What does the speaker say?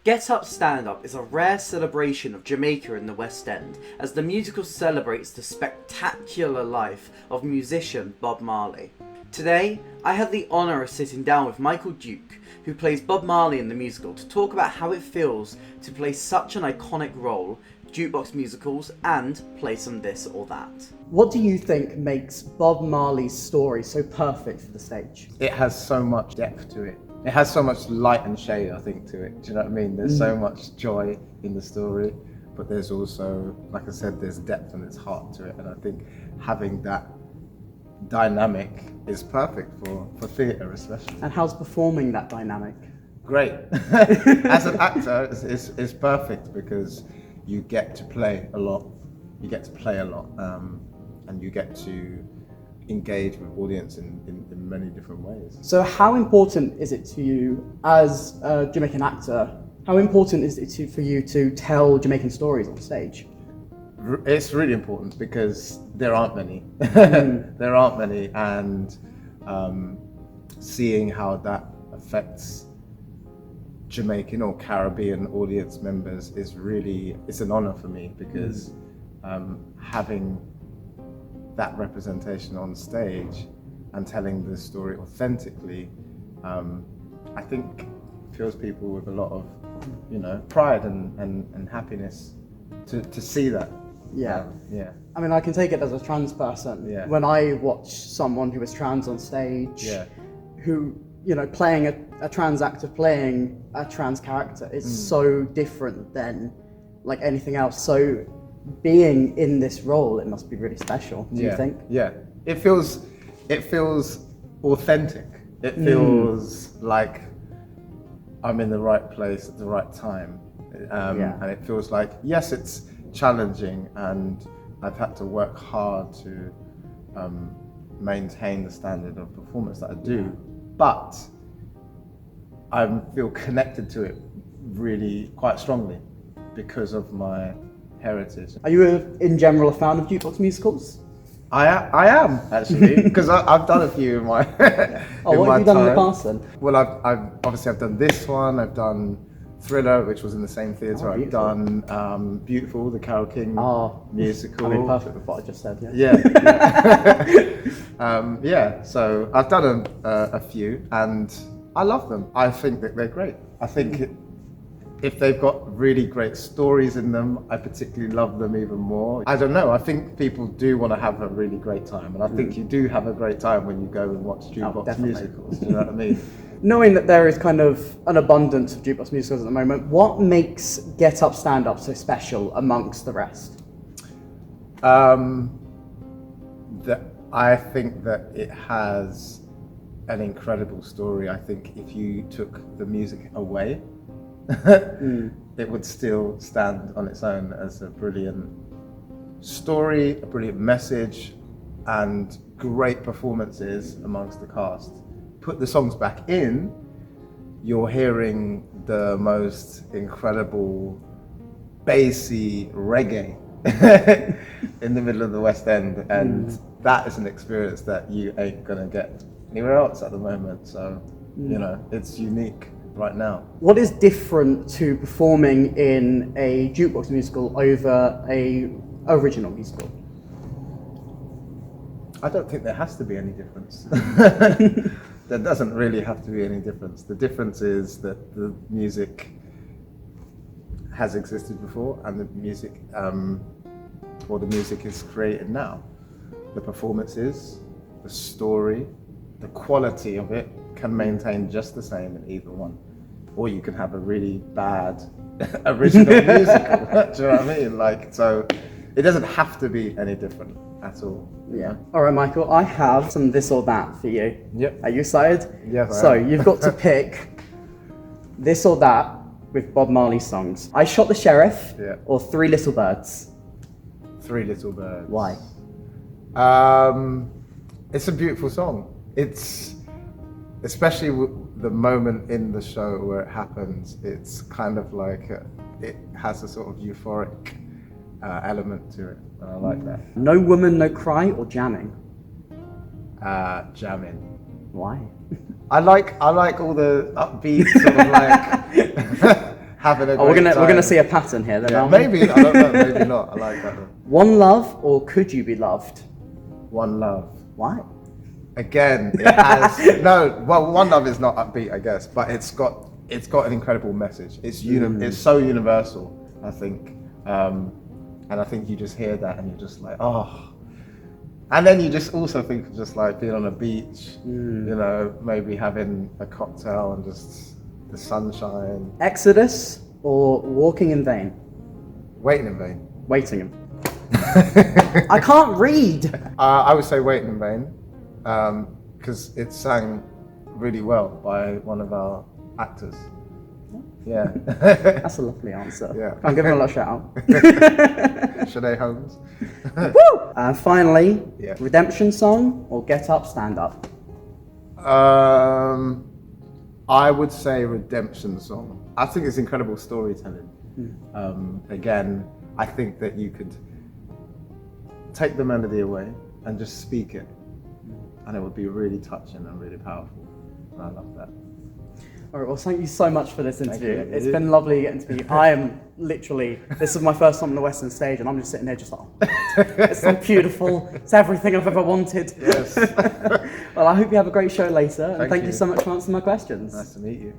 Get Up Stand Up is a rare celebration of Jamaica in the West End, as the musical celebrates the spectacular life of musician Bob Marley. Today, I had the honour of sitting down with Michael Duke, who plays Bob Marley in the musical, to talk about how it feels to play such an iconic role, Jukebox Musicals, and play some this or that. What do you think makes Bob Marley's story so perfect for the stage? It has so much depth to it. It has so much light and shade, I think, to it. Do you know what I mean? There's so much joy in the story, but there's also, like I said, there's depth and there's heart to it. And I think having that dynamic is perfect for theatre, especially. And how's performing that dynamic? Great. As an actor, it's perfect because you get to play a lot. You get to play a lot, and you get to engage with audience in many different ways. So how important is it to you as a Jamaican actor? How important is it for you to tell Jamaican stories on stage? It's really important because there aren't many. There aren't many, and seeing how that affects Jamaican or Caribbean audience members it's an honor for me because having that representation on stage and telling the story authentically, I think fills people with a lot of, pride and happiness to see that. Yeah. Yeah. I mean, I can take it as a trans person. Yeah. When I watch someone who is trans on stage, who, playing a trans actor playing a trans character is so different than like anything else. So being in this role, it must be really special. Do you think? Yeah. It feels authentic. It feels like I'm in the right place at the right time. And it feels like, yes, it's challenging and I've had to work hard to maintain the standard of performance that I do, but I feel connected to it really quite strongly because of my heritage. Are you in general a fan of Jukebox Musicals? I am actually, because I've done a few in my what have you done in the past then? Well, I've done this one. I've done Thriller, which was in the same theatre. I've done Beautiful, the Carole King musical. I mean, perfect with what I just said. Yeah. So I've done a few, and I love them. I think that they're great. I think if they've got really great stories in them, I particularly love them even more. I don't know, I think people do want to have a really great time, and I think you do have a great time when you go and watch Jukebox Musicals, do you know what I mean? Knowing that there is kind of an abundance of Jukebox Musicals at the moment, what makes Get Up Stand Up so special amongst the rest? I think that it has an incredible story. I think if you took the music away, it would still stand on its own as a brilliant story, a brilliant message, and great performances amongst the cast. Put the songs back in, you're hearing the most incredible bassy reggae in the middle of the West End, and that is an experience that you ain't gonna get anywhere else at the moment. So, it's unique right now. What is different to performing in a Jukebox musical over a original musical? I don't think there has to be any difference. There doesn't really have to be any difference. The difference is that the music has existed before, and the music is created now. The performances, the story, the quality of it can maintain just the same in either one. Or you can have a really bad original musical. Do you know what I mean? So it doesn't have to be any different at all. Yeah. All right, Michael, I have some this or that for you. Yep. Are you excited? Yes, So you've got to pick this or that with Bob Marley songs. I Shot the Sheriff or Three Little Birds. Three Little Birds. Why? It's a beautiful song. It's, especially the moment in the show where it happens, it's kind of like, it has a sort of euphoric element to it, and I like that. No Woman, No Cry or Jamming? Jamming. Why? I like all the upbeat sort of like having a great Oh, we're gonna time. see a pattern here then. Yeah, aren't we? maybe, I don't know, maybe not. I like that one. One Love or Could You Be Loved? One Love. Why? Again, it has One Love is not upbeat, I guess, but it's got an incredible message. It's so universal, I think, and I think you just hear that and you're just like, oh. And then you just also think of just like being on a beach, you know, maybe having a cocktail and just the sunshine. Exodus or Walking in Vain? Waiting in Vain. Waiting in. I can't read. I would say Waiting in Vain, because it's sang really well by one of our actors. Yeah. That's a lovely answer. Yeah. I'll give him a little shout out. Sinead Holmes. Woo! And finally, Yeah. Redemption Song or Get Up, Stand Up? I would say Redemption Song. I think it's incredible storytelling. Again, I think that you could take the melody away and just speak it, and it would be really touching and really powerful. And I love that. All right, well, thank you so much for this interview. you. It's been lovely getting to meet you. I am literally, this is my first time on the Western stage, and I'm just sitting there just like, oh, it's so beautiful. It's everything I've ever wanted. Yes. Well, I hope you have a great show later, and thank you you. so much for answering my questions. Nice to meet you.